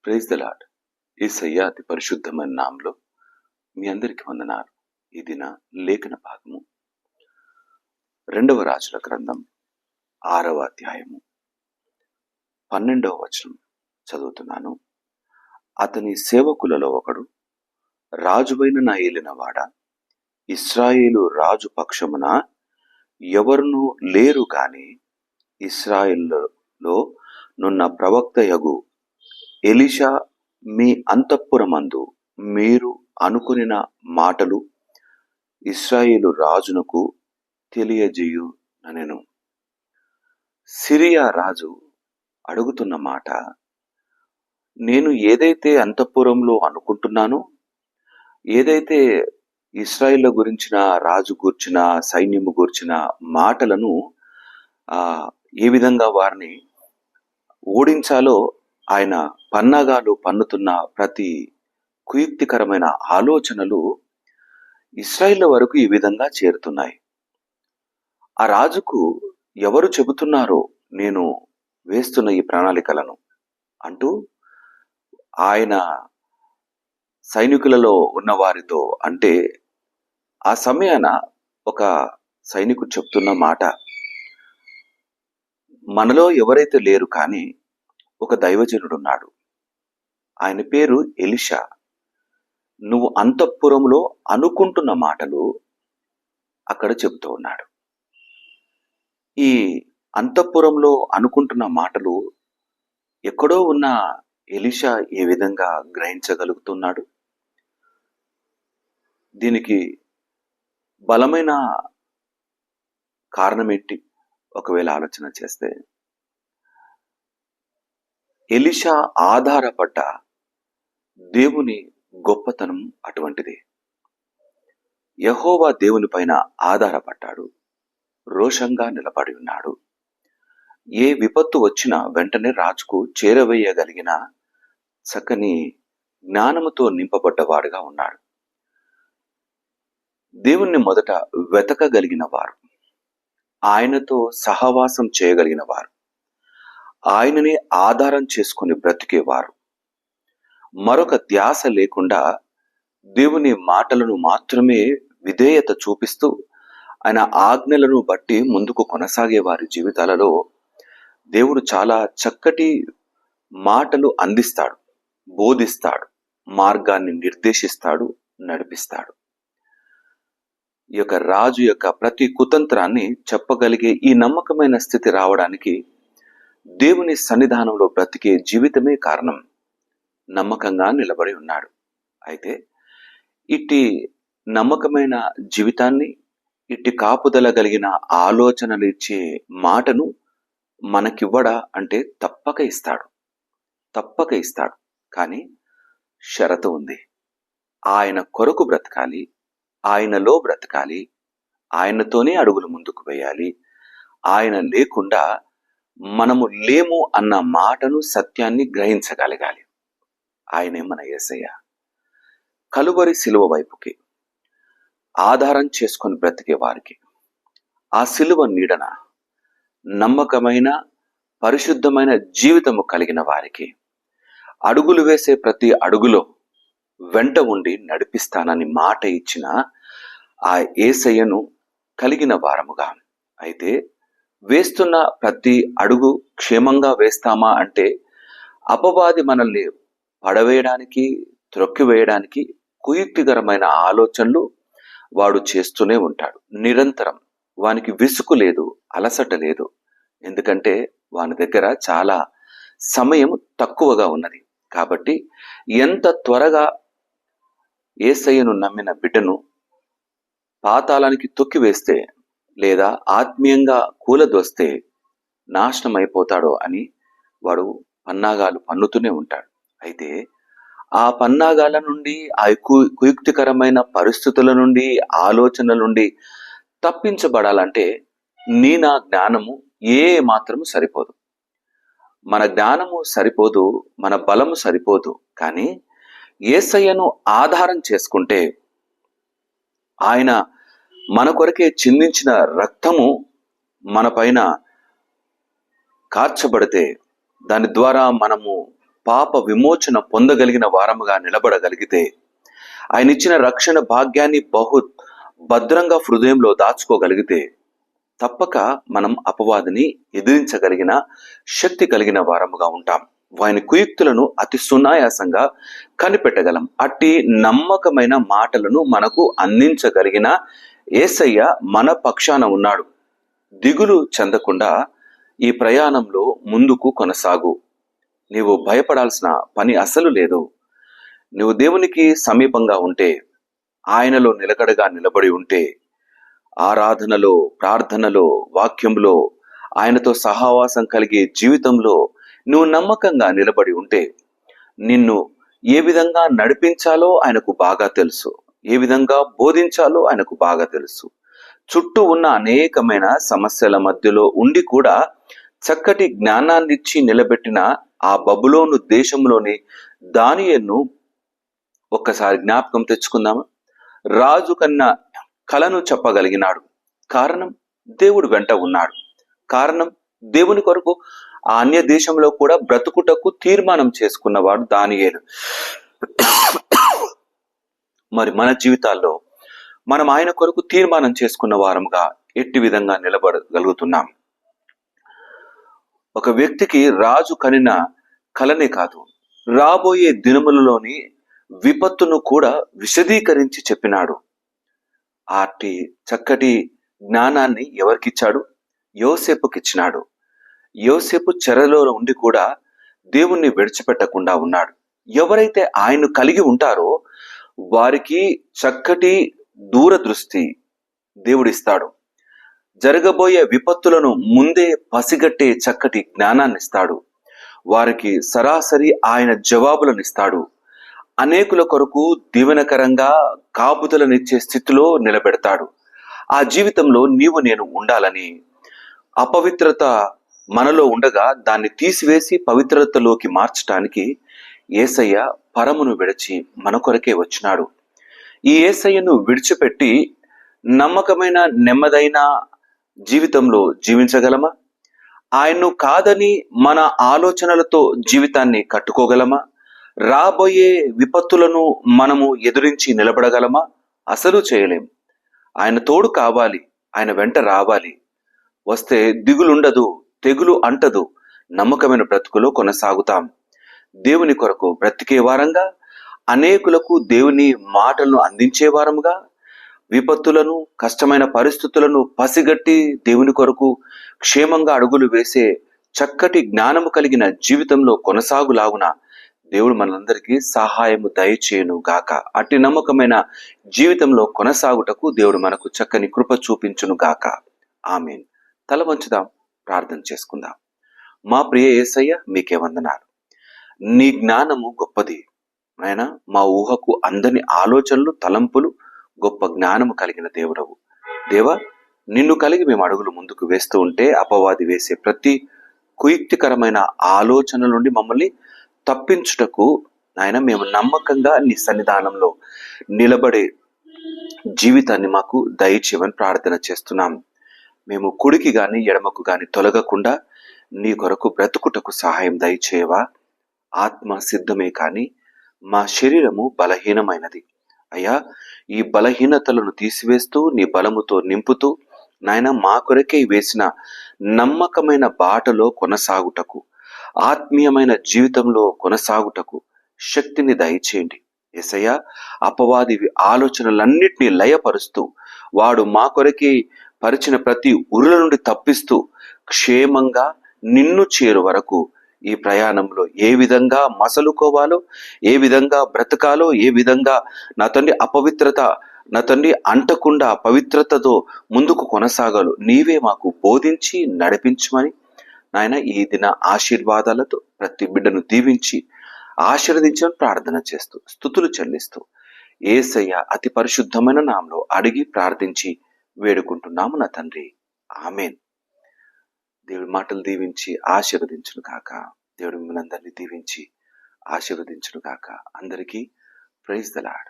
Praise the lord. యేసయ్య అతి పరిశుద్ధమైన నామములో మీ అందరికి వందనాలు. ఈ దిన లేఖన భాగము 2వ రాజుల గ్రంథం 6వ అధ్యాయము 12వ వచనం చదువుతున్నాను. అతని సేవకులలో ఒకడు, రాజువైన నా ఏలినవాడ, ఇశ్రాయేలు రాజు పక్షమున ఎవరునూ లేరు గాని ఇశ్రాయేలులో నున్న ప్రవక్తయగు ఎలీషా మీ అంతఃపురమందు మీరు అనుకొనిన మాటలు ఇశ్రాయేలు రాజునకు తెలియజేయుననెను. సిరియా రాజు అడుగుతున్న మాట, నేను ఏదైతే అంతఃపురంలో అనుకుంటున్నానో, ఏదైతే ఇశ్రాయేలు గురించిన, రాజు గూర్చిన, సైన్యము గూర్చిన మాటలను ఏ విధంగా వారిని ఓడించాలో ఆయన పన్నాగాలు పన్నుతున్న ప్రతి కుయుక్తికరమైన ఆలోచనలు ఇశ్రాయేల్ వరకు ఈ విధంగా చేరుతున్నాయి. ఆ రాజుకు ఎవరు చెబుతున్నారో నేను వేస్తున్న ఈ ప్రణాళికలను అంటూ ఆయన సైనికులలో ఉన్న వారితో, అంటే ఆ సమయాన ఒక సైనికుడు చెప్తున్న మాట, మనలో ఎవరైతే లేరు కానీ ఒక దైవజనుడున్నాడు, ఆయన పేరు ఎలీషా. నువ్వు అంతఃపురంలో అనుకుంటున్న మాటలు అక్కడ చెబుతూ ఉన్నాడు. ఈ అంతఃపురంలో అనుకుంటున్న మాటలు ఎక్కడో ఉన్న ఎలీషా ఏ విధంగా గ్రహించగలుగుతున్నాడు? దీనికి బలమైన కారణం ఏంటి? ఒకవేళ ఆలోచన చేస్తే, ఎలీషా ఆధారపడ్డ దేవుని గొప్పతనం అటువంటిది. యెహోవా దేవుని పైన ఆధారపడ్డాడు, రోషంగా నిలబడి ఉన్నాడు. ఏ విపత్తు వచ్చినా వెంటనే రాజుకు చేరవేయగలిగిన చక్కని జ్ఞానముతో నింపబడ్డవాడుగా ఉన్నాడు. దేవుణ్ణి మొదట వెతకగలిగిన వారు, ఆయనతో సహవాసం చేయగలిగిన వారు, ఆయనని ఆధారం చేసుకుని బ్రతికేవారు, మరొక ధ్యాస లేకుండా దేవుని మాటలను మాత్రమే విధేయత చూపిస్తూ ఆయన ఆజ్ఞలను బట్టి ముందుకు కొనసాగే వారి జీవితాలలో దేవుడు చాలా చక్కటి మాటలు అందిస్తాడు, బోధిస్తాడు, మార్గాన్ని నిర్దేశిస్తాడు, నడిపిస్తాడు. ఈ యొక్క రాజు యొక్క ప్రతి కుతంత్రాన్ని చెప్పగలిగే ఈ నమ్మకమైన స్థితి రావడానికి దేవుని సన్నిధానంలో బ్రతికే జీవితమే కారణం. నమ్మకంగా నిలబడి ఉన్నాడు. అయితే ఇట్టి నమ్మకమైన జీవితాన్ని, ఇట్టి కాపుదల కలిగిన ఆలోచనలు ఇచ్చే మాటను మనకివ్వడా అంటే తప్పక ఇస్తాడు. కానీ షరతు ఉంది. ఆయన కొరకు బ్రతకాలి, ఆయనలో బ్రతకాలి, ఆయనతోనే అడుగులు ముందుకు వేయాలి. ఆయన లేకుండా మనము లేము అన్న మాటను, సత్యాన్ని గ్రహించగలగాలి. ఆయనే మన యేసయ్య. కలువరి సిలువ వైపుకి ఆధారం చేసుకొని బ్రతికే వారికి, ఆ సిలువ నీడన నమ్మకమైన పరిశుద్ధమైన జీవితము కలిగిన వారికి, అడుగులు వేసే ప్రతి అడుగులో వెంట ఉండి నడిపిస్తానని మాట ఇచ్చిన ఆ యేసయ్యను కలిగిన వారముగా, అయితే వేస్తున్న ప్రతి అడుగు క్షేమంగా వేస్తామా అంటే అపవాది మనల్ని పడవేయడానికి, త్రొక్కివేయడానికి కుయుక్తికరమైన ఆలోచనలు వాడు చేస్తూనే ఉంటాడు. నిరంతరం వానికి విసుగు లేదు, అలసట లేదు. ఎందుకంటే వాని దగ్గర చాలా సమయం తక్కువగా ఉన్నది. కాబట్టి ఎంత త్వరగా యేసయ్యను నమ్మిన బిడ్డను పాతాళానికి తొక్కివేస్తే, లేదా ఆత్మీయంగా కూలదోస్తే నాశనం అయిపోతాడో అని వాడు పన్నాగాలు పన్నుతూనే ఉంటాడు. అయితే ఆ పన్నాగాల నుండి, ఆ కుయుక్తికరమైన పరిస్థితుల నుండి, ఆలోచనల నుండి తప్పించబడాలంటే నా జ్ఞానము ఏ మాత్రము సరిపోదు, మన జ్ఞానము సరిపోదు, మన బలము సరిపోదు. కానీ యేసయ్యను ఆధారం చేసుకుంటే, ఆయన మన కొరకే చిందించిన రక్తము మన పైన కార్చబడితే, దాని ద్వారా మనము పాప విమోచన పొందగలిగిన వారముగా నిలబడగలిగితే, ఆయన ఇచ్చిన రక్షణ భాగ్యాన్ని భద్రంగా హృదయంలో దాచుకోగలిగితే, తప్పక మనం అపవాదిని ఎదిరించగలిగిన శక్తి కలిగిన వారముగా ఉంటాం. వాని కుయుక్తులను అతి సునాయాసంగా కనిపెట్టగలం. అట్టి నమ్మకమైన మాటలను మనకు అందించగలిగిన యేసయ్య మన పక్షాన ఉన్నాడు. దిగులు చెందకుండా ఈ ప్రయాణంలో ముందుకు కొనసాగు. నీవు భయపడాల్సిన పని అసలు లేదు. నువ్వు దేవునికి సమీపంగా ఉంటే, ఆయనలో నిలకడగా నిలబడి ఉంటే, ఆరాధనలో, ప్రార్థనలో, వాక్యంలో, ఆయనతో సహవాసం కలిగే జీవితంలో నువ్వు నమ్మకంగా నిలబడి ఉంటే, నిన్ను ఏ విధంగా నడిపించాలో ఆయనకు బాగా తెలుసు. ఏ విధంగా బోధించాలో ఆయనకు బాగా తెలుసు. చుట్టూ ఉన్న అనేకమైన సమస్యల మధ్యలో ఉండి కూడా చక్కటి జ్ఞానాన్నిచ్చి నిలబెట్టిన ఆ బబులోను దేశంలోని దానియేలును ఒక్కసారి జ్ఞాపకం తెచ్చుకుందామా? రాజు కన్నా కలను చెప్పగలిగినాడు. కారణం, దేవుడు వెంట ఉన్నాడు. కారణం, దేవుని కొరకు ఆ అన్య దేశంలో కూడా బ్రతుకుటకు తీర్మానం చేసుకున్నవాడు దానియేలు. మరి మన జీవితాల్లో మనం ఆయన కొరకు తీర్మానం చేసుకున్న వారముగా ఎట్టి విధంగా నిలబడగలుగుతున్నాం? ఒక వ్యక్తికి రాజు కనిన కలనే కాదు, రాబోయే దినములలోని విపత్తును కూడా విశదీకరించి చెప్పినాడు. అట్టి చక్కటి జ్ఞానాన్ని ఎవరికిచ్చాడు? యోసేపుకిచ్చినాడు. యోసేపు చెరలో ఉండి కూడా దేవుణ్ణి విడిచిపెట్టకుండా ఉన్నాడు. ఎవరైతే ఆయన కలిగి ఉంటారో వారికి చక్కటి దూరదృష్టి దేవుడిస్తాడు. జరగబోయే విపత్తులను ముందే పసిగట్టే చక్కటి జ్ఞానాన్ని ఇస్తాడు. వారికి సరాసరి ఆయన జవాబులను ఇస్తాడు. అనేకుల కొరకు దీవెనకరంగా కాపుదలనిచ్చే స్థితిలో నిలబెడతాడు. ఆ జీవితంలో నీవు నేను ఉండాలని, అపవిత్రత మనలో ఉండగా దాన్ని తీసివేసి పవిత్రతలోకి మార్చడానికి యేసయ్య పరమును విడిచి మన కొరకే వచ్చినాడు. ఈ యేసయ్యను విడిచిపెట్టి నమ్మకమైన నెమ్మదైన జీవితంలో జీవించగలమా? ఆయన్ను కాదని మన ఆలోచనలతో జీవితాన్ని కట్టుకోగలమా? రాబోయే విపత్తులను మనము ఎదురించి నిలబడగలమా? అసలు చేయలేం. ఆయన తోడు కావాలి, ఆయన వెంట రావాలి. వస్తే దిగులుండదు, తెగులు అంటదు. నమ్మకమైన బ్రతుకులో కొనసాగుతాం. దేవుని కొరకు బ్రతికే వారంగా, అనేకులకు దేవుని మాటలను అందించే వారముగా, విపత్తులను, కష్టమైన పరిస్థితులను పసిగట్టి దేవుని కొరకు క్షేమంగా అడుగులు వేసే చక్కటి జ్ఞానము కలిగిన జీవితంలో కొనసాగులాగున దేవుడు మనందరికీ సహాయము దయచేయును గాక. అట్టి నమ్మకమైన జీవితంలో కొనసాగుటకు దేవుడు మనకు చక్కని కృప చూపించును గాక. ఆమేన్. తల వంచుదాం, ప్రార్థన చేసుకుందాం. మా ప్రియ యేసయ్య, మీకే వందనాలు. నీ జ్ఞానము గొప్పది నాయన. మా ఊహకు అందని ఆలోచనలు, తలంపులు, గొప్ప జ్ఞానము కలిగిన దేవుడవు. దేవా, నిన్ను కలిగి మేము అడుగులు ముందుకు వేస్తూ ఉంటే అపవాది వేసే ప్రతి కుయుక్తికరమైన ఆలోచనల నుండి మమ్మల్ని తప్పించుటకు నాయన మేము నమ్మకంగా నీ సన్నిధానంలో నిలబడే జీవితాన్ని మాకు దయచేయమని ప్రార్థన చేస్తున్నాం. మేము కుడికి గాని ఎడమకు గాని తొలగకుండా నీ కొరకు బ్రతుకుటకు సహాయం దయచేయవా? ఆత్మ సిద్ధమే కాని మా శరీరము బలహీనమైనది. అయ్యా, ఈ బలహీనతలను తీసివేస్తూ నీ బలముతో నింపుతూ నాయన మా కొరకే వేసిన నమ్మకమైన బాటలో కొనసాగుటకు, ఆత్మీయమైన జీవితంలో కొనసాగుటకు శక్తిని దయచేయండి. యేసయ్యా, అపవాది ఆలోచనలన్నిటినీ లయపరుస్తూ వాడు మా కొరకే పరిచిన ప్రతి ఉరుల నుండి తప్పిస్తూ క్షేమంగా నిన్ను చేరు వరకు ఈ ప్రయాణంలో ఏ విధంగా మసలుకోవాలో, ఏ విధంగా బ్రతకాలో, ఏ విధంగా నా తండ్రి అపవిత్రత నా తండ్రి అంటకుండా పవిత్రతతో ముందుకు కొనసాగాలో నీవే మాకు బోధించి నడిపించమని నాయన ఈ దిన ఆశీర్వాదాలతో ప్రతి బిడ్డను దీవించి ఆశీర్వదించని ప్రార్థన చేస్తూ స్తుతులు చెల్లిస్తూ యేసయ్య అతి పరిశుద్ధమైన నామములో అడిగి ప్రార్థించి వేడుకుంటున్నాము నా తండ్రి. ఆమేన్. దేవుడి మాటలు దీవించి ఆశీర్వదించును కాక. దేవుడు మిమ్మల్ని అందరినీ దీవించి ఆశీర్వదించును కాక. అందరికీ ప్రైజ్ ద లార్డ్.